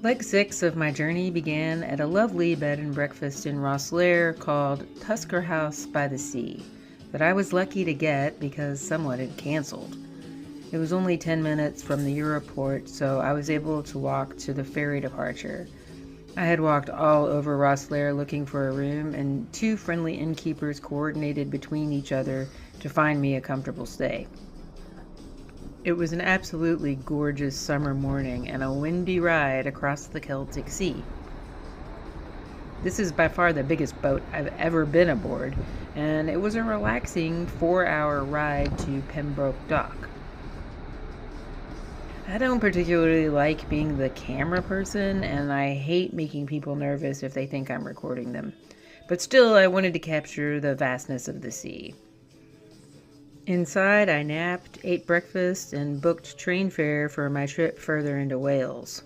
Leg 6 of my journey began at a lovely bed and breakfast in Rosslare called Tusker House by the Sea that I was lucky to get because someone had canceled. It was only 10 minutes from the Europort, so I was able to walk to the ferry departure. I had walked all over Rosslare looking for a room, and two friendly innkeepers coordinated between each other to find me a comfortable stay. It was an absolutely gorgeous summer morning and a windy ride across the Celtic Sea. This is by far the biggest boat I've ever been aboard, and it was a relaxing 4-hour ride to Pembroke Dock. I don't particularly like being the camera person, and I hate making people nervous if they think I'm recording them. But still, I wanted to capture the vastness of the sea. Inside, I napped, ate breakfast, and booked train fare for my trip further into Wales.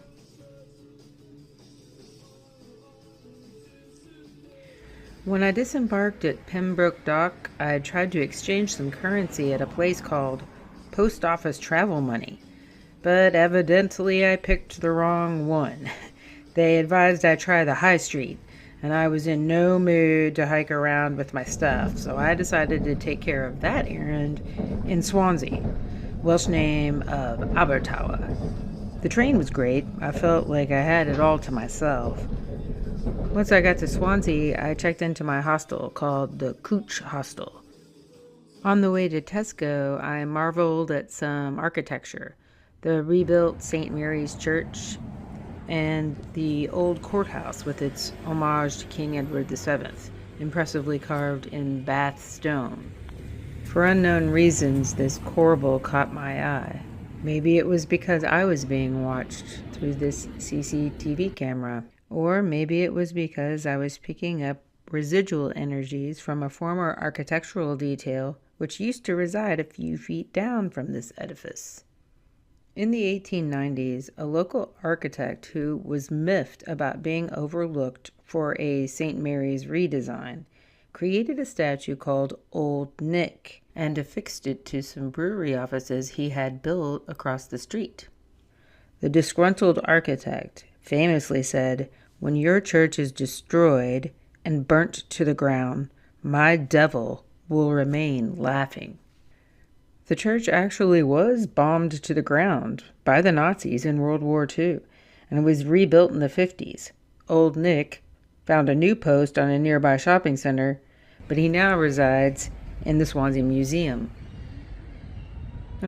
When I disembarked at Pembroke Dock, I tried to exchange some currency at a place called Post Office Travel Money, but evidently I picked the wrong one. They advised I try the high street, and I was in no mood to hike around with my stuff, so I decided to take care of that errand in Swansea, Welsh name of Abertawe. The train was great. I felt like I had it all to myself. Once I got to Swansea, I checked into my hostel called the Cooch Hostel. On the way to Tesco, I marveled at some architecture, the rebuilt St. Mary's Church, and the old courthouse with its homage to King Edward VII, impressively carved in Bath stone. For unknown reasons, this corbel caught my eye. Maybe it was because I was being watched through this CCTV camera, or maybe it was because I was picking up residual energies from a former architectural detail which used to reside a few feet down from this edifice. In the 1890s, a local architect who was miffed about being overlooked for a St. Mary's redesign created a statue called Old Nick and affixed it to some brewery offices he had built across the street. The disgruntled architect famously said, "When your church is destroyed and burnt to the ground, my devil will remain laughing." The church actually was bombed to the ground by the Nazis in World War II, and it was rebuilt in the 50s. Old Nick found a new post on a nearby shopping center, but he now resides in the Swansea Museum.